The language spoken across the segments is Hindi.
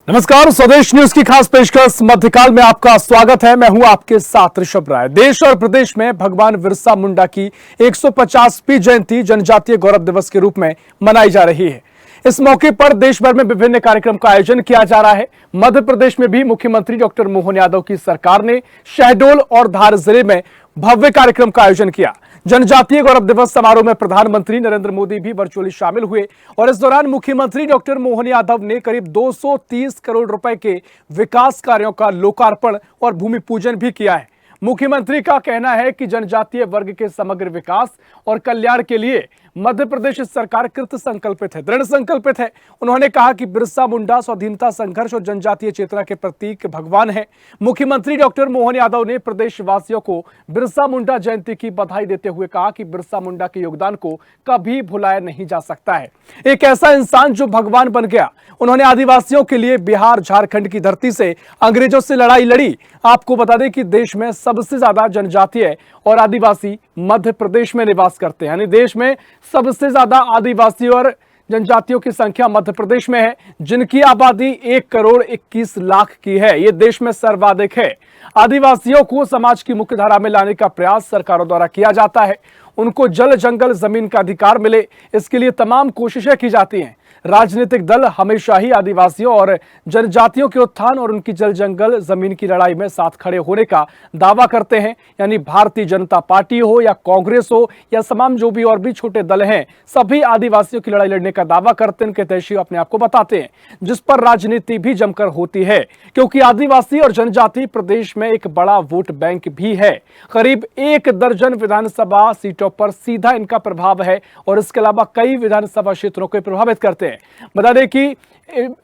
नमस्कार, स्वदेश न्यूज की खास पेशकश मध्यकाल में आपका स्वागत है। मैं हूं आपके साथ ऋषभ राय। देश और प्रदेश में भगवान बिरसा मुंडा की 150वीं जयंती जनजातीय गौरव दिवस के रूप में मनाई जा रही है। इस मौके पर देश भर में विभिन्न कार्यक्रम का आयोजन किया जा रहा है। मध्य प्रदेश में भी मुख्यमंत्री डॉक्टर मोहन यादव की सरकार ने शहडोल और धार जिले में भव्य कार्यक्रम का आयोजन किया। जनजातीय गौरव दिवस समारोह में प्रधानमंत्री नरेंद्र मोदी भी वर्चुअली शामिल हुए और इस दौरान मुख्यमंत्री डॉक्टर मोहन यादव ने करीब 230 करोड़ रुपए के विकास कार्यों का लोकार्पण और भूमि पूजन भी किया है। मुख्यमंत्री का कहना है कि जनजातीय वर्ग के समग्र विकास और कल्याण के लिए मध्य प्रदेश सरकार कृत संकल्पित है, दृढ़ संकल्पित है। उन्होंने कहा कि बिरसा मुंडा स्वाधीनता संघर्ष और जनजातीय चेतना के प्रतीक भगवान है। मुख्यमंत्री डॉक्टर मोहन यादव ने प्रदेशवासियों को बिरसा मुंडा जयंती की बधाई देते हुए कहा कि बिरसा मुंडा के योगदान को कभी भुलाया नहीं जा सकता है। एक ऐसा इंसान जो भगवान बन गया। उन्होंने आदिवासियों के लिए बिहार झारखंड की धरती से अंग्रेजों से लड़ाई लड़ी। आपको बता दें कि देश में सबसे ज्यादा जनजातीय और आदिवासी मध्य प्रदेश में निवास करते हैं, यानी देश में सबसे ज्यादा आदिवासी और जनजातियों की संख्या मध्य प्रदेश में है, जिनकी आबादी 1,21,00,000 की है। ये देश में सर्वाधिक है। आदिवासियों को समाज की मुख्य धारा में लाने का प्रयास सरकारों द्वारा किया जाता है। उनको जल जंगल जमीन का अधिकार मिले, इसके लिए तमाम कोशिशें की जाती हैं। राजनीतिक दल हमेशा ही आदिवासियों और जनजातियों के उत्थान और उनकी जल जंगल जमीन की लड़ाई में साथ खड़े होने का दावा करते हैं। यानी भारतीय जनता पार्टी हो या कांग्रेस हो या तमाम जो भी और भी छोटे दल हैं, सभी आदिवासियों की लड़ाई लड़ने का दावा करते हैं। इनके तैशी अपने आप को बताते हैं, जिस पर राजनीति भी जमकर होती है, क्योंकि आदिवासी और जनजाति प्रदेश में एक बड़ा वोट बैंक भी है। करीब 1 दर्जन विधानसभा सीटों पर सीधा इनका प्रभाव है और इसके अलावा कई विधानसभा क्षेत्रों को प्रभावित करते हैं। बता दें कि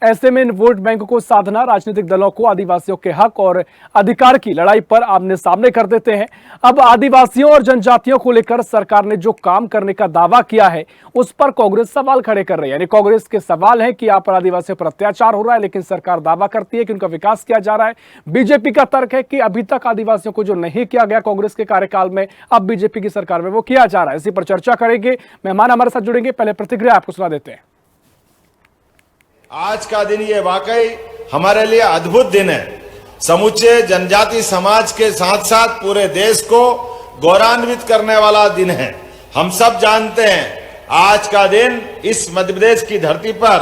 ऐसे में इन वोट बैंक को साधना राजनीतिक दलों को आदिवासियों के हक और अधिकार की लड़ाई पर आमने सामने कर देते हैं। अब आदिवासियों और जनजातियों को लेकर सरकार ने जो काम करने का दावा किया है, उस पर कांग्रेस सवाल खड़े कर रही है। यानी कांग्रेस के सवाल है कि यहाँ पर आदिवासियों पर अत्याचार हो रहा है, लेकिन सरकार दावा करती है कि उनका विकास किया जा रहा है। बीजेपी का तर्क है कि अभी तक आदिवासियों को जो नहीं किया गया कांग्रेस के कार्यकाल में, अब बीजेपी की सरकार में वो किया जा रहा है। इसी पर चर्चा करेंगे। मेहमान हमारे साथ जुड़ेंगे। पहले प्रतिक्रिया आपको सुना देते हैं। आज का दिन ये वाकई हमारे लिए अद्भुत दिन है। समूचे जनजाति समाज के साथ साथ पूरे देश को गौरवान्वित करने वाला दिन है। हम सब जानते हैं आज का दिन इस मध्य प्रदेश की धरती पर,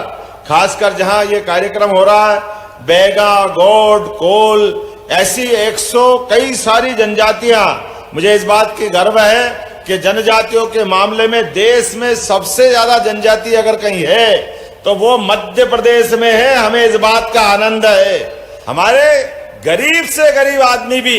खासकर जहां ये कार्यक्रम हो रहा है, बैगा, गौड़, कोल, ऐसी 100 कई सारी जनजातियां, मुझे इस बात की गर्व है कि जनजातियों के मामले में देश में सबसे ज्यादा जनजाति अगर कहीं है तो वो मध्य प्रदेश में है। हमें इस बात का आनंद है। हमारे गरीब से गरीब आदमी भी,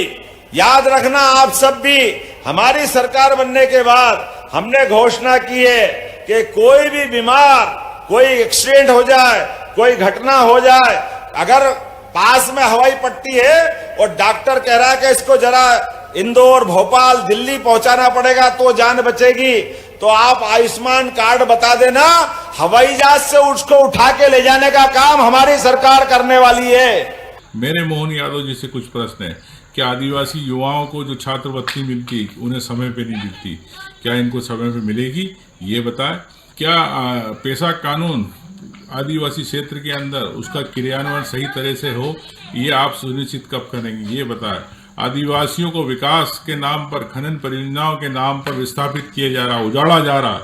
याद रखना आप सब भी, हमारी सरकार बनने के बाद हमने घोषणा की है कि कोई भी बीमार, कोई एक्सीडेंट हो जाए, कोई घटना हो जाए, अगर पास में हवाई पट्टी है और डॉक्टर कह रहा है कि इसको जरा इंदौर, भोपाल, दिल्ली पहुंचाना पड़ेगा तो जान बचेगी, तो आप आयुष्मान कार्ड बता देना, हवाई जहाज से उसको उठा के ले जाने का काम हमारी सरकार करने वाली है। मेरे मोहन यादव जी से कुछ प्रश्न है कि आदिवासी युवाओं को जो छात्रवृत्ति मिलती, उन्हें समय पे नहीं मिलती, क्या इनको समय पे मिलेगी, ये बताएं। क्या पेशा कानून आदिवासी क्षेत्र के अंदर उसका क्रियान्वयन सही तरह से हो, ये आप सुनिश्चित कब करेंगे, ये बताएं। आदिवासियों को विकास के नाम पर, खनन परियोजनाओं के नाम पर विस्थापित किया जा रहा, उजाड़ा जा रहा,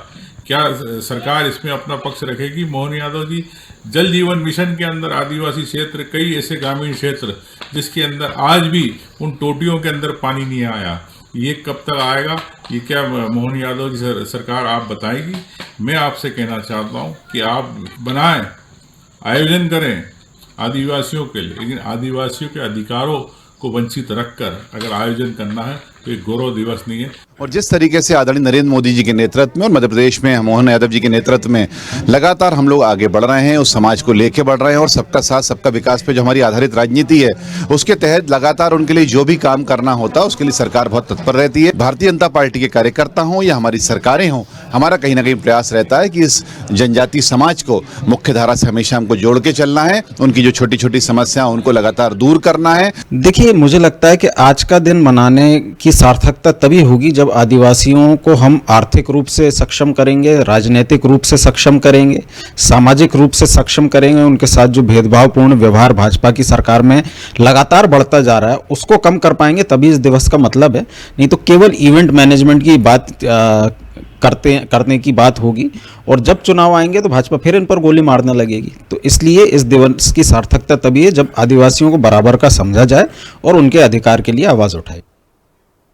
क्या सरकार इसमें अपना पक्ष रखेगी? मोहन यादव जी, जल जीवन मिशन के अंदर आदिवासी क्षेत्र, कई ऐसे ग्रामीण क्षेत्र जिसके अंदर आज भी उन टोटियों के अंदर पानी नहीं आया, ये कब तक आएगा? ये क्या मोहन यादव जी सरकार आप बताएगी? मैं आपसे कहना चाहता हूँ कि आप बनाएं, आयोजन करें आदिवासियों के लिए, लेकिन आदिवासियों के अधिकारों को वंचित रखकर अगर आयोजन करना है तो एक गौरव दिवस नहीं है। और जिस तरीके से आदरणीय नरेंद्र मोदी जी के नेतृत्व में और मध्य प्रदेश में मोहन यादव जी के नेतृत्व में लगातार हम लोग आगे बढ़ रहे हैं, उस समाज को लेके बढ़ रहे हैं और सबका साथ सबका विकास पे जो हमारी आधारित राजनीति है, उसके तहत लगातार उनके लिए जो भी काम करना होता है उसके लिए सरकार बहुत तत्पर रहती है। भारतीय जनता पार्टी के कार्यकर्ता हों या हमारी सरकारें हों, हमारा कहीं ना कहीं प्रयास रहता है कि इस जनजातीय समाज को मुख्य धारा से हमेशा हमको जोड़ के चलना है, उनकी जो छोटी छोटी समस्या उनको लगातार दूर करना है। देखिए, मुझे लगता है कि आज का दिन मनाने की सार्थकता तभी होगी जब आदिवासियों को हम आर्थिक रूप से सक्षम करेंगे, राजनीतिक रूप से सक्षम करेंगे, सामाजिक रूप से सक्षम करेंगे। उनके साथ जो भेदभावपूर्ण व्यवहार भाजपा की सरकार में लगातार बढ़ता जा रहा है उसको कम कर पाएंगे, तभी इस दिवस का मतलब है। नहीं तो केवल इवेंट मैनेजमेंट की बात करने की बात होगी, और जब चुनाव आएंगे तो भाजपा फिर इन पर गोली मारने लगेगी। तो इसलिए इस दिवस की सार्थकता तभी है जब आदिवासियों को बराबर का समझा जाए और उनके अधिकार के लिए आवाज उठाए।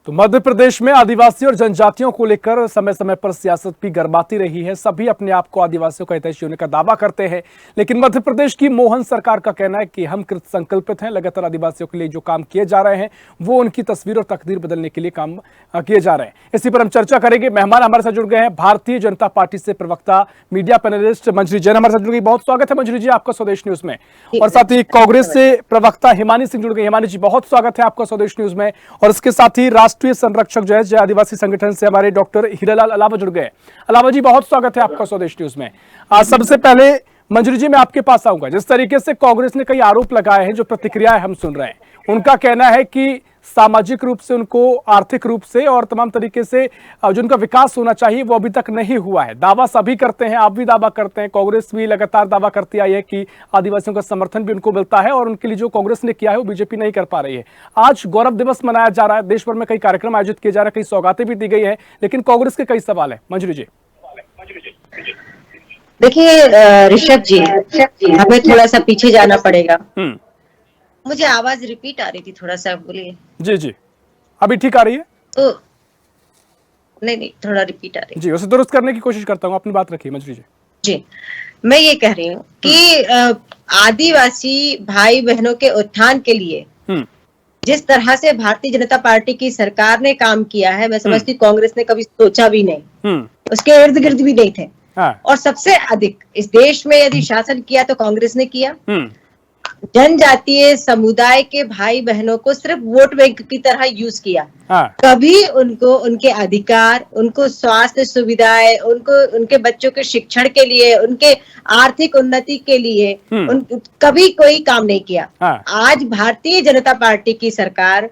तो मध्य प्रदेश में आदिवासी और जनजातियों को लेकर समय समय पर सियासत भी गरमाती रही है। सभी अपने आप को आदिवासियों का हितैषी होने का दावा करते हैं, लेकिन मध्य प्रदेश की मोहन सरकार का कहना है कि हम कृत संकल्पित हैं। लगातार आदिवासियों के लिए जो काम किए जा रहे हैं वो उनकी तस्वीर और तकदीर बदलने के लिए काम किए जा रहे हैं। इसी पर हम चर्चा करेंगे। मेहमान हमारे साथ जुड़ गए हैं भारतीय जनता पार्टी से प्रवक्ता मीडिया पैनलिस्ट मंजरी जैन हमारे साथ जुड़ गई। बहुत स्वागत है मंजरी जी आपका स्वदेश न्यूज में। और साथ ही कांग्रेस से प्रवक्ता हिमानी सिंह जुड़ गई। हिमानी जी बहुत स्वागत है आपका स्वदेश न्यूज में। और इसके साथ ही राष्ट्रीय संरक्षक जो है जय आदिवासी संगठन से हमारे डॉक्टर हीरालाल अलावा जुड़ गए। अलावा जी बहुत स्वागत है आपका स्वदेश न्यूज में। आज सबसे पहले मंजरी जी मैं आपके पास आऊंगा। जिस तरीके से कांग्रेस ने कई आरोप लगाए हैं, जो प्रतिक्रियाएं हम सुन रहे हैं, उनका कहना है कि सामाजिक रूप से उनको, आर्थिक रूप से और तमाम तरीके से जो उनका विकास होना चाहिए वो अभी तक नहीं हुआ है। दावा सभी करते हैं, आप भी दावा करते हैं, कांग्रेस भी लगातार दावा करती आई है कि आदिवासियों का समर्थन भी उनको मिलता है और उनके लिए जो कांग्रेस ने किया है वो बीजेपी नहीं कर पा रही है। आज गौरव दिवस मनाया जा रहा है, देश भर में कई कार्यक्रम आयोजित किए जा रहे हैं, कई सौगातें भी दी गई है, लेकिन कांग्रेस के कई सवाल है। मंजरी जी देखिए ऋषभ जी, हमें थोड़ा सा पीछे जाना पड़ेगा। मुझे आवाज रिपीट आ रही थी, थोड़ा सा बोलिए। जी जी अभी ठीक आ रही है? तो नहीं थोड़ा रिपीट आ रही है जी, उसे दुरुस्त करने की कोशिश करता हूँ। अपनी बात रखिए मंजरी जी। जी, मैं ये कह रही हूँ कि आदिवासी भाई बहनों के उत्थान के लिए जिस तरह से भारतीय जनता पार्टी की सरकार ने काम किया है, मैं समझती हूँ कांग्रेस ने कभी सोचा भी नहीं, उसके इर्द गिर्द भी नहीं थे। और सबसे अधिक इस देश में यदि शासन किया तो कांग्रेस ने किया। जनजातीय समुदाय के भाई बहनों को सिर्फ वोट बैंक की तरह यूज किया। कभी उनको उनके अधिकार, उनको स्वास्थ्य सुविधाएं, उनको उनके बच्चों के शिक्षण के लिए, उनके आर्थिक उन्नति के लिए कभी कोई काम नहीं किया। आज भारतीय जनता पार्टी की सरकार,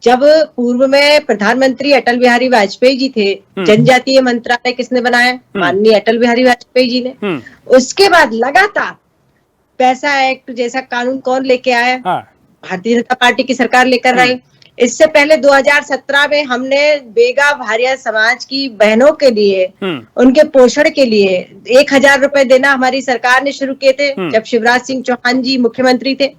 जब पूर्व में प्रधानमंत्री अटल बिहारी वाजपेयी जी थे, जनजातीय मंत्रालय किसने बनाया? माननीय अटल बिहारी वाजपेयी जी ने। उसके बाद लगातार पैसा एक्ट जैसा कानून कौन लेके आया? भारतीय जनता पार्टी की सरकार लेकर आई। इससे पहले 2017 में हमने बेगा भारिया समाज की बहनों के लिए, उनके पोषण के लिए 1000 रुपए देना हमारी सरकार ने शुरू किए थे जब शिवराज सिंह चौहान जी मुख्यमंत्री थे।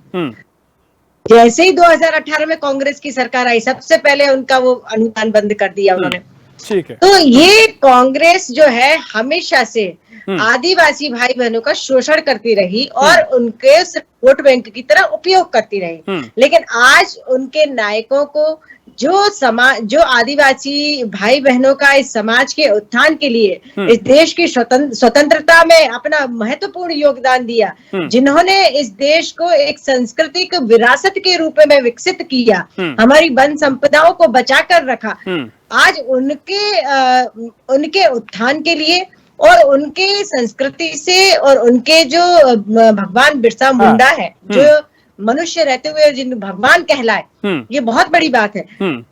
जैसे ही 2018 में कांग्रेस की सरकार आई, सबसे पहले उनका वो अनुदान बंद कर दिया उन्होंने। ठीक है। तो ये कांग्रेस जो है हमेशा से आदिवासी भाई बहनों का शोषण करती रही और उनके वोट बैंक की तरह उपयोग करती रही। लेकिन आज उनके नायकों को जो आदिवासी भाई बहनों का इस समाज के उत्थान के लिए, इस देश की स्वतंत्रता में अपना महत्वपूर्ण योगदान दिया, जिन्होंने इस देश को एक सांस्कृतिक विरासत के रूप में विकसित किया, हमारी वन संपदाओं को बचाकर रखा, आज उनके उत्थान के लिए और उनके संस्कृति से और उनके जो भगवान बिरसा मुंडा है, जो मनुष्य रहते हुए जिन भगवान कहलाए, ये बहुत बड़ी बात है।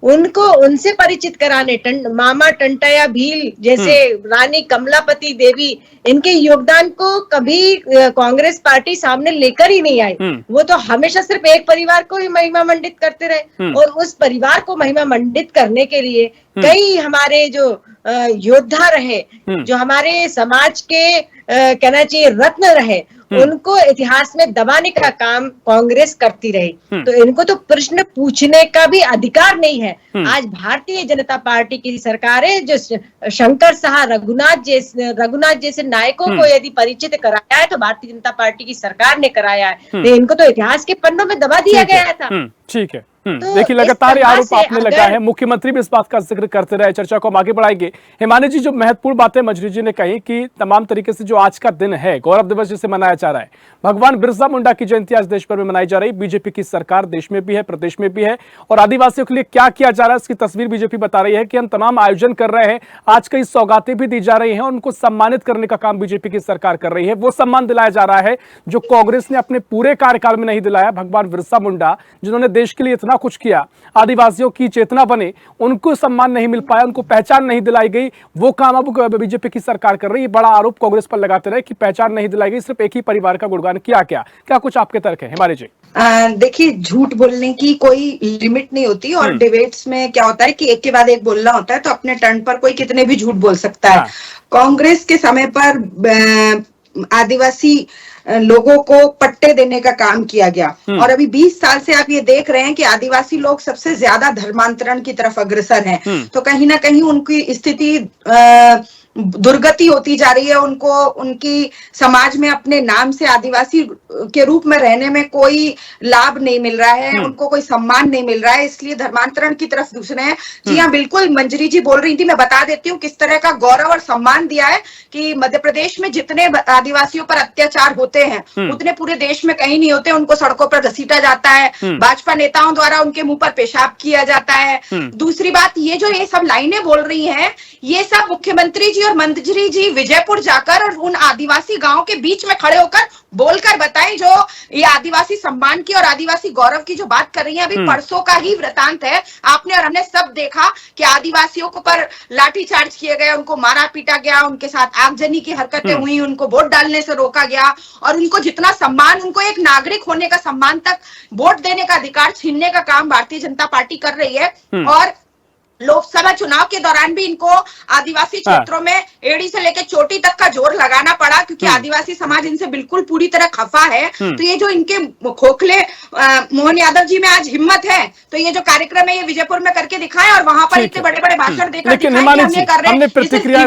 उनको उनसे परिचित कराने, मामा टंटया भील जैसे रानी कमलापति देवी, इनके योगदान को कभी कांग्रेस पार्टी सामने लेकर ही नहीं आई। वो तो हमेशा सिर्फ एक परिवार को ही महिमा मंडित करते रहे, और उस परिवार को महिमा मंडित करने के लिए कई हमारे जो योद्धा रहे, जो हमारे समाज के कहना चाहिए रत्न रहे, उनको इतिहास में दबाने का काम कांग्रेस करती रही। तो इनको तो प्रश्न पूछने का भी अधिकार नहीं है। आज भारतीय जनता पार्टी की सरकार है जो शंकर शाह रघुनाथ जैसे नायकों को यदि परिचित कराया है तो भारतीय जनता पार्टी की सरकार ने कराया है। इनको तो इतिहास के पन्नों में दबा दिया गया था। ठीक है। तो देखिए, इस लगातार ये तरह आरोप से आपने लगा अगर- है, मुख्यमंत्री भी इस बात का जिक्र करते रहे। चर्चा को हम आगे बढ़ाएंगे। हिमानी जी, जो महत्वपूर्ण बातें मंजरी जी ने कही कि तमाम तरीके से जो आज का दिन है, गौरव दिवस जिसे मनाया जा रहा है, भगवान बिरसा मुंडा की जयंती आज देश भर में मनाई जा रही। बीजेपी की सरकार देश में भी है, प्रदेश में भी है, और आदिवासियों के लिए क्या किया जा रहा है इसकी तस्वीर बीजेपी बता रही है कि हम तमाम आयोजन कर रहे हैं, आज कई सौगातें भी दी जा रही हैं, उनको सम्मानित करने का काम बीजेपी की सरकार कर रही है। वो सम्मान दिलाया जा रहा है जो कांग्रेस ने अपने पूरे कार्यकाल में नहीं दिलाया। भगवान बिरसा मुंडा जिन्होंने देश के लिए इतना कुछ किया, आदिवासियों की चेतना बने, उनको सम्मान नहीं मिल पाया, उनको पहचान नहीं दिलाई गई, वो काम अब बीजेपी की सरकार कर रही है। बड़ा आरोप कांग्रेस पर लगाते रहे कि पहचान नहीं दिलाई गई, सिर्फ एक ही परिवार का गुणगान किया। क्या कुछ आपके तर्क है हिमानी जी? देखिए, झूठ बोलने की कोई लिमिट नहीं होती, और डिबेट्स में क्या होता है कि एक के बाद एक बोलना होता है, तो अपने टर्न पर कोई कितने भी झूठ बोल सकता है। कांग्रेस के समय पर आदिवासी लोगों को पट्टे देने का काम किया गया, और अभी 20 साल से आप ये देख रहे हैं कि आदिवासी लोग सबसे ज्यादा धर्मांतरण की तरफ अग्रसर हैं। तो कहीं ना कहीं उनकी स्थिति दुर्गति होती जा रही है। उनको उनकी समाज में अपने नाम से आदिवासी के रूप में रहने में कोई लाभ नहीं मिल रहा है, उनको कोई सम्मान नहीं मिल रहा है, इसलिए धर्मांतरण की तरफ दूसरे हैं। जी हाँ, बिल्कुल मंजरी जी बोल रही थी, मैं बता देती हूँ किस तरह का गौरव और सम्मान दिया है कि मध्य प्रदेश में जितने आदिवासियों पर अत्याचार होते हैं उतने पूरे देश में कहीं नहीं होते। उनको सड़कों पर घसीटा जाता है, भाजपा नेताओं द्वारा उनके मुंह पर पेशाब किया जाता है। दूसरी बात, ये जो ये सब लाइनें बोल रही हैं, ये सब मुख्यमंत्री और मंजरी जी विजयपुर जाकर और उन आदिवासी गांवों के बीच में खड़े होकर बोलकर बताएं, जो ये आदिवासी सम्मान की और आदिवासी गौरव की जो बात कर रही है। अभी परसों का ही वृतांत है, आपने और हमने सब देखा कि आदिवासियों को पर लाठीचार्ज किए गए, उनको मारा पीटा गया, उनके साथ आगजनी की हरकतें हुई, उनको वोट डालने से रोका गया, और उनको जितना सम्मान, उनको एक नागरिक होने का सम्मान तक, वोट देने का अधिकार छीनने का काम भारतीय जनता पार्टी कर रही है। और लोकसभा चुनाव के दौरान भी इनको आदिवासी क्षेत्रों में एड़ी से लेकर चोटी तक का जोर लगाना पड़ा, क्योंकि आदिवासी समाज इनसे बिल्कुल पूरी तरह खफा है। तो ये जो इनके खोखले मोहन यादव जी में आज हिम्मत है, तो ये जो कार्यक्रम है ये विजयपुर में करके दिखाएं, और वहां पर इतने बड़े बड़े भाषण देकर दिखाएं कि हमने कर रहे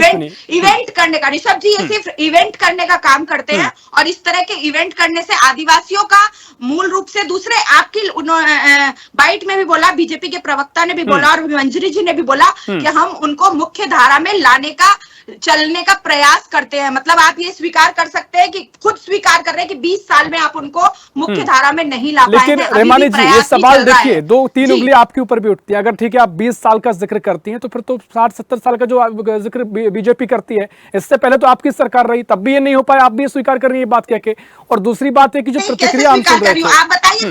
हैं। इवेंट करने का ऋषभ जी, ये सिर्फ इवेंट करने का काम करते हैं, और इस तरह के इवेंट करने से आदिवासियों का मूल रूप से, दूसरे आपकी बाइट में भी बोला, बीजेपी के प्रवक्ता ने भी बोला और मंजरी जी ने भी बोला कि हम उनको मुख्य धारा में लाने का, चलने का प्रयास करते हैं। मतलब आप ये स्वीकार कर सकते हैं कि खुद स्वीकार कर रहे हैं कि 20 साल में आप उनको मुख्य धारा में नहीं ला पाए थे। लेकिन रेमानी जी, ये सवाल देखिए, 2-3 उंगली आपके ऊपर भी उठती है। अगर ठीक है आप 20 साल का जिक्र करती हैं, तो फिर तो 60-70 साल का जो जिक्र बीजेपी करती है, इससे पहले तो आपकी सरकार रही, तब भी ये नहीं हो पाया, आप भी स्वीकार कर रही है बात कह के। और दूसरी बात है कि जो प्रतिक्रिया हम सुन रहे थे, आप बताइए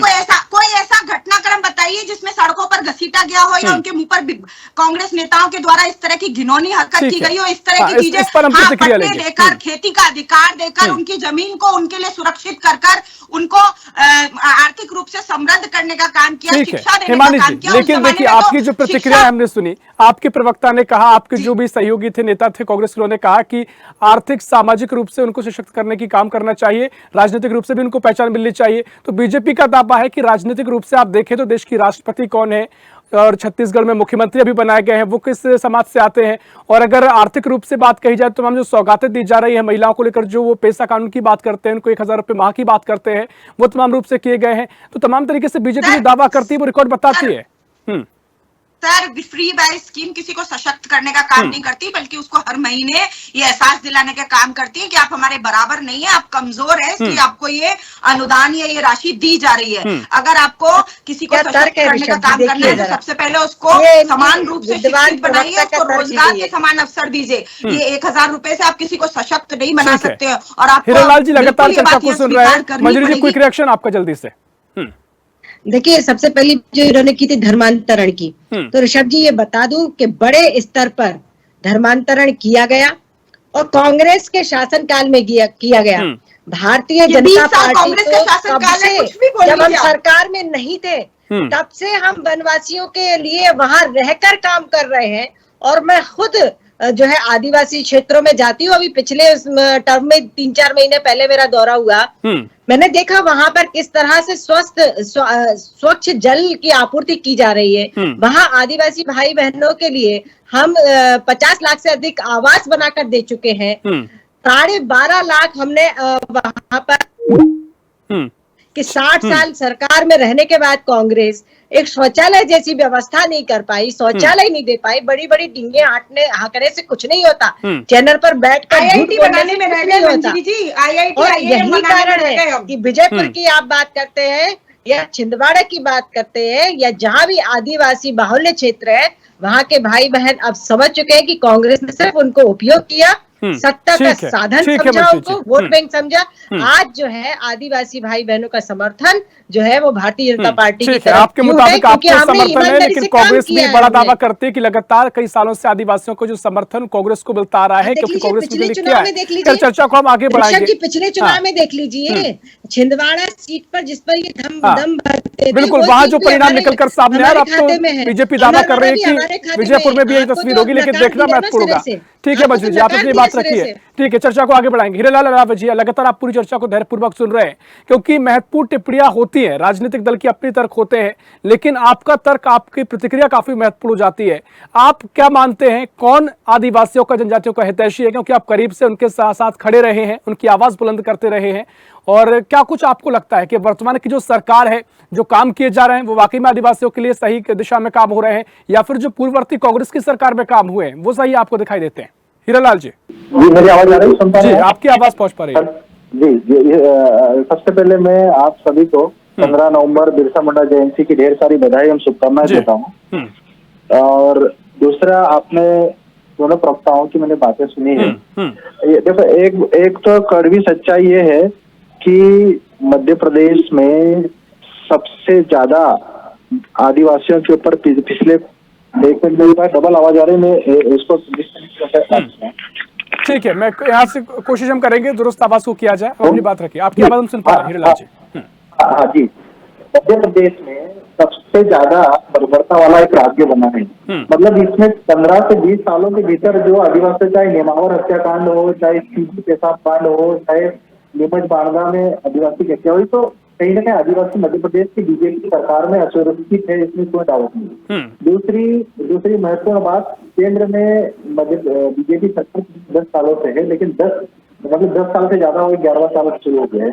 कोई ऐसा घटनाक्रम बताइए जिसमें सड़कों पर घसीटा गया हो, या उनके मुंह पर कांग्रेस नेताओं के द्वारा इस तरह की घिनौनी हरकत की गई हो, इस तरह की चीजें, पट्टे देकर, खेती का अधिकार देकर, उनकी जमीन को उनके लिए सुरक्षित कर उनको आर्थिक रूप से समृद्ध करने का काम किया, शिक्षा देने का काम किया। लेकिन देखिए, आपकी जो प्रतिक्रिया हमने सुनी, आपके प्रवक्ता ने कहा, आपके जो भी सहयोगी थे, नेता थे कांग्रेस के, उन्होंने कहा कि आर्थिक सामाजिक रूप से उनको सशक्त करने की काम करना चाहिए, राजनीतिक रूप से भी उनको पहचान मिलनी चाहिए। तो बीजेपी का दावा है कि राजनीतिक रूप से आप देखें तो देश की राष्ट्रपति कौन है, और छत्तीसगढ़ में मुख्यमंत्री अभी बनाए गए हैं, वो किस समाज से आते हैं। और अगर आर्थिक रूप से बात कही जाए तो हम जो सौगातें दी जा रही है महिलाओं को लेकर, जो वो पैसा कानून की बात करते हैं, उनको 1000 रुपये माह की बात करते हैं, वो तमाम रूप से किए गए हैं। तो तमाम तरीके से बीजेपी जो दावा करती है वो रिकॉर्ड बताती है। सर, फ्री बाय स्कीम किसी को सशक्त करने का काम नहीं करती, बल्कि उसको हर महीने ये एहसास दिलाने का काम करती है कि आप हमारे बराबर नहीं है, आप कमजोर है, इसलिए आपको ये अनुदान या ये राशि दी जा रही है। अगर आपको किसी को सशक्त करने का काम करना है तो सबसे पहले उसको समान रूप से शिक्षित बनाइए, उसको रोजगार के समान अवसर दीजिए। ये 1000 रुपए से आप किसी को सशक्त नहीं बना सकते हैं। और आप हीरालाल जी लगातार चर्चा को सुन रहे हैं, मंजरी जी क्विक रिएक्शन आपका जल्दी से। देखिए, सबसे पहली जो इन्होंने की थी धर्मांतरण की, तो ऋषभ जी ये बता दूं कि बड़े स्तर पर धर्मांतरण किया गया और कांग्रेस के शासनकाल में किया गया। भारतीय जनता पार्टी को कब से, जब हम सरकार में नहीं थे, तब से हम वनवासियों के लिए वहां रहकर काम कर रहे हैं। और मैं खुद जो है आदिवासी क्षेत्रों में जाती हूँ। अभी पिछले टर्म में 3-4 महीने पहले मेरा दौरा हुआ, मैंने देखा वहां पर किस तरह से स्वच्छ जल की आपूर्ति की जा रही है। वहां आदिवासी भाई बहनों के लिए हम 50 लाख से अधिक आवास बनाकर दे चुके हैं। 12.5 लाख हमने वहां पर कि 60 साल सरकार में रहने के बाद कांग्रेस एक शौचालय जैसी व्यवस्था नहीं कर पाई, शौचालय नहीं दे पाई, बड़ी बड़ी डिंगे हाँकने से कुछ नहीं होता, चैनल पर बैठकर आईआईटी बनाने में रह गए मंजरी जी, आईआईटी और यही कारण है कि विजयपुर की आप बात करते हैं या छिंदवाड़ा की बात करते हैं या जहां भी आदिवासी बाहुल्य क्षेत्र है, वहां के भाई बहन अब समझ चुके हैं कि कांग्रेस ने सिर्फ उनको उपयोग किया, सत्ता का साधन समझा, उनको वोट बैंक समझा। आज जो है आदिवासी भाई बहनों का समर्थन जो है वो भारतीय जनता पार्टी की तरफ आपके मुताबिक आपको समर्थन है, लेकिन कांग्रेस भी बड़ा दावा करती है कि लगातार कई सालों से आदिवासियों को जो समर्थन कांग्रेस को मिलता आ रहा है, क्योंकि कांग्रेस ने किया है। चर्चा को हम आगे बढ़ाएंगे। पिछले चुनाव में देख लीजिए, छिंदवाड़ा सीट पर जिस पर ये दम भरते थे, बिल्कुल वहां जो परिणाम निकल कर सामने आया, अब तो बीजेपी दावा कर रही है कि विजयपुर में भी यही तस्वीर होगी, लेकिन देखना महत्वपूर्ण होगा। ठीक है मंजरी जी, आप अपनी बात रखिए। ठीक है, चर्चा को आगे बढ़ाएंगे। हीरालाल अलावा जी, लगातार आप पूरी चर्चा को धैर्यपूर्वक सुन रहे हैं, क्योंकि महत्वपूर्ण टिप्पणियां होती हैं, राजनीतिक दल की अपनी तर्क होते हैं, लेकिन आपका तर्क, आपकी प्रतिक्रिया काफी महत्वपूर्ण हो जाती है। आप क्या मानते हैं, कौन आदिवासियों का, जनजातियों का हितैषी है, क्योंकि आप करीब से उनके साथ साथ खड़े रहे हैं, उनकी आवाज बुलंद करते रहे हैं, और क्या कुछ आपको लगता है कि वर्तमान की जो सरकार है, जो काम किए जा रहे हैं, वो वाकई में आदिवासियों के लिए सही दिशा में काम हो रहे हैं, या फिर जो पूर्ववर्ती कांग्रेस की सरकार में काम हुए हैं वो सही आपको दिखाई देते हैं? हीरालाल जी, मेरी आवाज आ रही है? सुनता जी, है? आपकी आवाज पहुंच पा रही है। जी, सबसे पहले मैं आप सभी को 15 नवंबर बिरसा मुंडा जयंती की ढेर सारी बधाई एवं शुभकामनाएं देता हूँ। और दूसरा, आपने दोनों प्रवक्ताओं की मैंने बातें सुनी है। देखो, एक तो कड़वी सच्चाई ये है कि मध्य प्रदेश में सबसे ज्यादा आदिवासियों के ऊपर पिछले 1 मिनट में डबल आवाज आ रही है, मैं इसको ठीक है, मैं यहाँ से कोशिश हम करेंगे दुरुस्त आवाज को किया जाए। अपनी बात रखिए, आपकी आवाज हम सुन पा रहे हैं हीरालाल जी। हाँ जी, मध्य प्रदेश में सबसे ज्यादा बर्बरता वाला एक राज्य बना है। मतलब इसमें 15 से 20 सालों के भीतर जो आदिवासी, चाहे नेमावर हत्याकांड हो, चाहे सीधी पेशाब कांड हो, चाहे नीमच बांधा में आदिवासी की हत्या हुई, तो कहीं ना कहीं आदिवासी मध्य प्रदेश की बीजेपी सरकार में असुरक्षित है, इसमें कोई डाउट नहीं। दूसरी महत्वपूर्ण बात, केंद्र में बीजेपी सरकार 10 सालों से है, लेकिन 10 साल से ज्यादा हो, 11 साल शुरू हो गए हैं।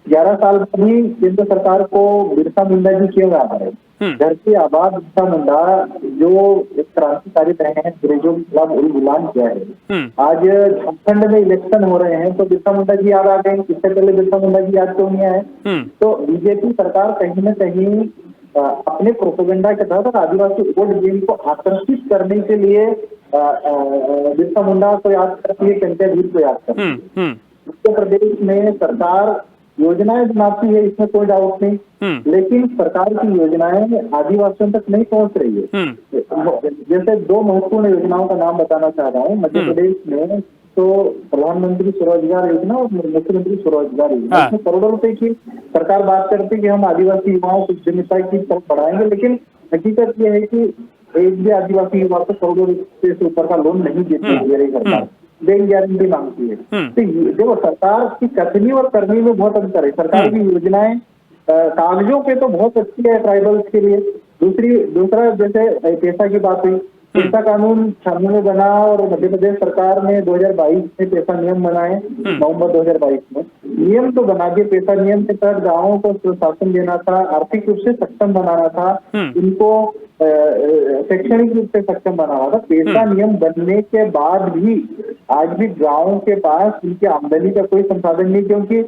11 साल में भी केंद्र सरकार को बिरसा मुंडा जी क्यों याद है? धरती आबाद बिरसा मुंडा जो एक क्रांतिकारी रहे हैं, अंग्रेजों के खिलाफ गुलाम किया है। आज झारखंड में इलेक्शन हो रहे हैं तो बिरसा मुंडा जी याद आ गए, इससे पहले बिरसा मुंडा जी याद क्यों नहीं आए? तो बीजेपी सरकार कहीं न कहीं अपने प्रोपेगेंडा के तहत आदिवासी वोट बैंक को आकर्षित करने के लिए बिरसा मुंडा को याद करती है, कंटेवीर को याद करती है। उत्तर प्रदेश में सरकार योजनाएं बनाती है, इसमें कोई डाउट नहीं, लेकिन सरकार की योजनाएं आदिवासियों तक नहीं पहुंच रही है। जैसे 2 महत्वपूर्ण योजनाओं का नाम बताना चाह रहा हूँ मध्य प्रदेश में, तो प्रधानमंत्री स्वरोजगार योजना और मुख्यमंत्री स्वरोजगार योजना, इसमें करोड़ों रुपए की सरकार बात करती है कि हम आदिवासी युवाओं को उद्यमिता की तरफ बढ़ाएंगे, लेकिन हकीकत यह है कि एक भी आदिवासी युवा को करोड़ों रुपए से ऊपर का लोन नहीं देती है सरकार, बैंक गारंटी मांगती है। तो देखो, सरकार की कथनी और करनी में बहुत अंतर है। सरकार की योजनाएं कागजों पे तो बहुत अच्छी है ट्राइबल्स के लिए। दूसरा, जैसे पैसा की बात हुई, पेशा कानून 96 में बना और मध्य प्रदेश सरकार ने 2022 में पैसा नियम बनाए, नवंबर 2022 में नियम तो बना दिए। पैसा नियम के तहत गाँवों को सुशासन देना था, आर्थिक रूप से सक्षम बनाना था, इनको शैक्षणिक रूप से सक्षम बनाना था। पैसा नियम बनने के बाद भी आज भी गाँव के पास उनकी आमदनी का कोई संसाधन नहीं, क्योंकि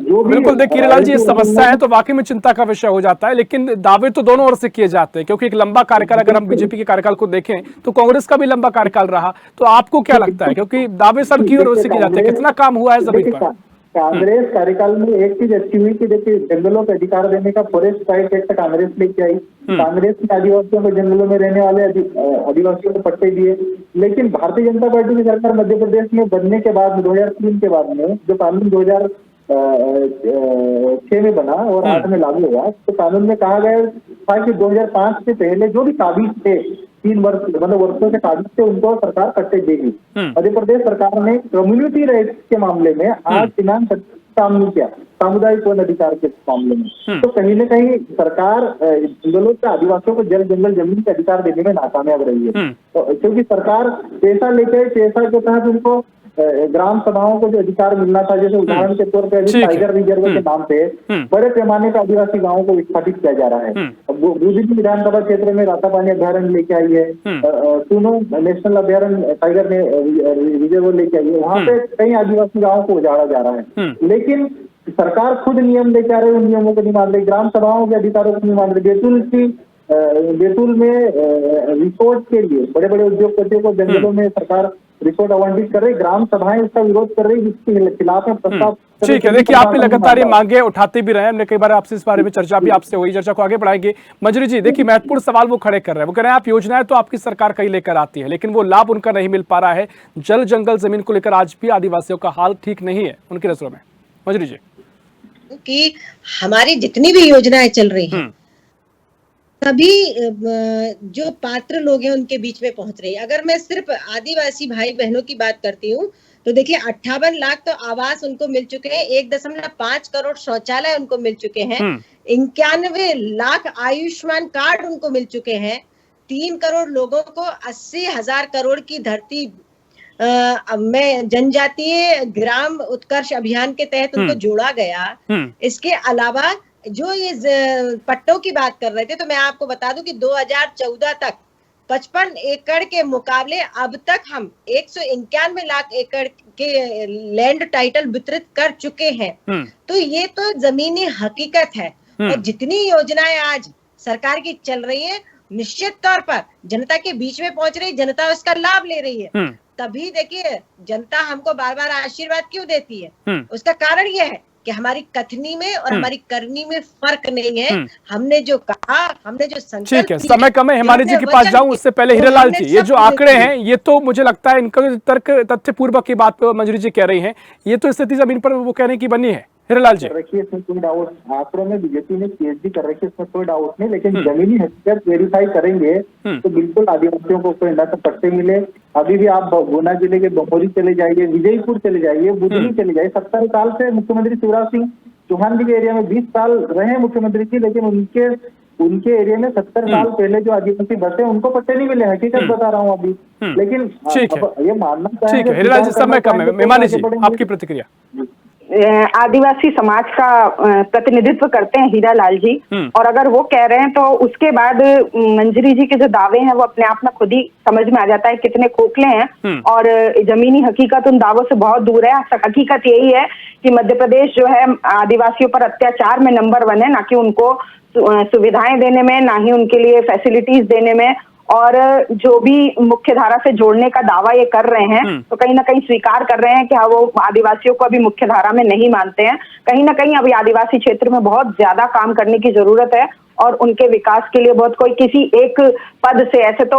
जो भी बिल्कुल देखिए हीरालाल जी, समस्या है तो वाकई में चिंता का विषय हो जाता है, लेकिन दावे तो दोनों ओर से किए जाते हैं, क्योंकि एक लंबा कार्यकाल, अगर हम बीजेपी के कार्यकाल को देखें तो कांग्रेस का भी लंबा कार्यकाल रहा। तो आपको क्या लगता है, क्योंकि दावे सब की ओर से किए जाते हैं, कितना काम हुआ है जमीन पर? कांग्रेस कार्यकाल में एक चीज अच्छी हुई कि देखिए, जंगलों का अधिकार देने का फॉरेस्ट राइट एक्ट कांग्रेस लेके आई। कांग्रेस ने आदिवासियों को, जंगलों में रहने वाले आदिवासियों को पट्टे दिए, लेकिन भारतीय जनता पार्टी की सरकार मध्य प्रदेश में बनने के बाद 2003 के बाद में जो कानून 2006 में बना और 8 में लागू हुआ, तो कानून में कहा गया था कि 2005 से पहले जो भी काबिज थे, 3 वर्ष मतलब वर्षों के काबिज थे, उनको सरकार पट्टे देगी। मध्य प्रदेश सरकार ने कम्युनिटी राइट्स के मामले में आज दिनांक काम नहीं किया, सामुदायिक वन अधिकार के मामले में। तो कहीं न कहीं सरकार जंगलों से आदिवासियों को जंगल जमीन के अधिकार देने में नाकामयाब रही है। तो क्योंकि सरकार पैसा लेके, पैसा के तहत उनको ग्राम सभाओं को जो अधिकार मिलना था, जैसे उदाहरण के तौर पे अभी ठीक है। टाइगर रिजर्व के नाम पे बड़े पैमाने पर आदिवासी गांवों को विस्थापित किया जा रहा है। अब बुजुर्ग विधानसभा क्षेत्र में रातापानी अभ्यारण्य लेके आई है, टूनू नेशनल अभ्यारण्य टाइगर ने रिजर्व लेके आई है, वहाँ पे कई आदिवासी गांवों को उजाड़ा जा रहा है। लेकिन सरकार खुद नियम लेके आ रही है, उन नियमों को नहीं मान रही, ग्राम सभाओं के अधिकारों को नहीं मान रही। बैतूल में रिसोर्ट के लिए बड़े बड़े उद्योगपतियों को जंगलों में सरकार रिसोर्ट आवंटित कर रही, ग्राम सभाएं उसका विरोध कर रही, जिसके खिलाफ में प्रस्ताव। ठीक है, देखिए आपने लगातार ये मांगे उठाते भी रहे, हमने कई बार आपसे इस बारे में चर्चा भी आपसे हुई, चर्चा को आगे बढ़ाएंगे। मंजरी जी, देखिए महत्वपूर्ण सवाल वो खड़े कर रहे हैं, वो कह रहे हैं आप योजनाएं तो आपकी सरकार कहीं लेकर आती है, लेकिन वो लाभ उनका नहीं मिल पा रहा है। जल जंगल जमीन को लेकर आज भी आदिवासियों का हाल ठीक नहीं है उनकी नजरों में। मंजरी जी, कि हमारी जितनी भी योजनाएं चल रही हैं सभी जो पात्र लोग हैं उनके बीच में पहुंच रही है। अगर मैं सिर्फ आदिवासी भाई बहनों की बात करती हूँ तो देखिए 58 लाख तो आवास उनको मिल चुके हैं, 1.5 करोड़ शौचालय उनको मिल चुके हैं, 91 लाख आयुष्मान कार्ड उनको मिल चुके हैं, 3 करोड़ लोगों को 80,000 करोड़ की धरती में जनजातीय ग्राम उत्कर्ष अभियान के तहत उनको जोड़ा गया। इसके अलावा जो ये पट्टों की बात कर रहे थे, तो मैं आपको बता दूं कि 2014 तक 55 एकड़ के मुकाबले अब तक हम 191 लाख एकड़ के लैंड टाइटल वितरित कर चुके हैं। तो ये तो जमीनी हकीकत है। और जितनी योजनाएं आज सरकार की चल रही है निश्चित तौर पर जनता के बीच में पहुंच रही, जनता उसका लाभ ले रही है। तभी देखिए जनता हमको बार बार आशीर्वाद क्यों देती है, उसका कारण यह है कि हमारी कथनी में और हमारी करनी में फर्क नहीं है। हमने जो कहा, हमने जो संकल्प, ठीक है, समय कम है, हिमानी जी के पास जाऊं उससे पहले हीरालाल जी, ये जो आंकड़े हैं ये तो मुझे लगता है इनका तर्क तथ्य पूर्वक की बात पर मंजरी जी कह रही हैं, ये तो स्थिति जमीन पर वो कहने की बनी है। हीरालाल जी, रखिए, इसमें कोई डाउट, आंकड़ों में बीजेपी ने पीएचडी कर रखी है, इसमें कोई डाउट नहीं, लेकिन जमीनी हकीकत वेरीफाई करेंगे तो बिल्कुल आदिवासियों को कोई न तो पट्टे मिले। अभी भी आप गुना जिले के बमोरी चले जाइए, विजयपुर चले जाइए, बुधनी चले जाइए, 70 साल से मुख्यमंत्री शिवराज सिंह चौहान जी के एरिया में 20 साल रहे मुख्यमंत्री जी, लेकिन उनके एरिया में 70 साल पहले जो आदिवासी बसे उनको पट्टे नहीं मिले, हकीकत बता रहा हूँ अभी। लेकिन ये मानना ठीक है, हीरालाल जी समय कम है, हिमानी जी आपकी प्रतिक्रिया। आदिवासी समाज का प्रतिनिधित्व करते हैं हीरालाल जी, और अगर वो कह रहे हैं तो उसके बाद मंजरी जी के जो दावे हैं वो अपने आप में खुद ही समझ में आ जाता है कितने खोखले हैं, और जमीनी हकीकत उन दावों से बहुत दूर है। हकीकत यही है कि मध्य प्रदेश जो है आदिवासियों पर अत्याचार में नंबर 1 है, ना कि उनको सुविधाएं देने में, ना ही उनके लिए फैसिलिटीज देने में। और जो भी मुख्य धारा से जोड़ने का दावा ये कर रहे हैं तो कहीं ना कहीं स्वीकार कर रहे हैं कि हाँ वो आदिवासियों को अभी मुख्य धारा में नहीं मानते हैं। कहीं ना कहीं अभी आदिवासी क्षेत्र में बहुत ज्यादा काम करने की जरूरत है और उनके विकास के लिए बहुत कोई किसी एक पद से, ऐसे तो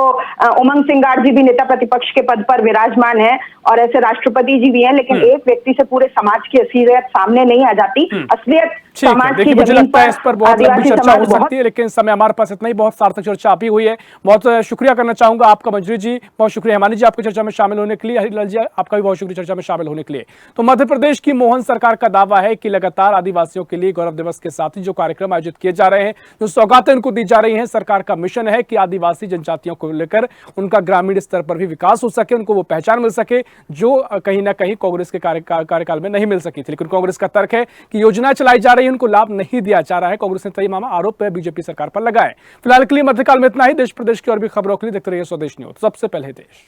उमंग सिंगार जी भी नेता प्रतिपक्ष के पद पर विराजमान है और ऐसे राष्ट्रपति जी भी हैं, लेकिन एक व्यक्ति से पूरे समाज की असलियत सामने नहीं आ जाती। असलियत समाज की मुझे लगता है इस पर बहुत लंबी आदिवासी चर्चा हो समाज सकती है, लेकिन समय हमारे पास इतना ही, बहुत सार्थक चर्चा अभी हुई है। बहुत शुक्रिया करना चाहूंगा आपका मंजरी जी, बहुत शुक्रिया हिमानी जी आपकी चर्चा में शामिल होने के लिए, हरिलाल जी आपका भी बहुत शुक्रिया चर्चा में शामिल होने के लिए। तो मध्य प्रदेश की मोहन सरकार का दावा है कि लगातार आदिवासियों के लिए गौरव दिवस के साथ ही जो कार्यक्रम आयोजित किए जा रहे हैं, जो सौगातें उनको दी जा रही हैं, सरकार का मिशन है कि आदिवासी जनजातियों को लेकर उनका ग्रामीण स्तर पर भी विकास हो सके, उनको वो पहचान मिल सके जो कहीं ना कहीं कांग्रेस के कार्यकाल में नहीं मिल सकी थी। लेकिन कांग्रेस का तर्क है कि योजनाएं चलाई जा रही है उनको लाभ नहीं दिया जा रहा है। कांग्रेस ने तमाम आरोप बीजेपी सरकार पर लगाए। फिलहाल के लिए मध्यकाल में इतना ही। देश प्रदेश की और भी खबरों के लिए देखते रहिए स्वदेश न्यूज, सबसे पहले देश।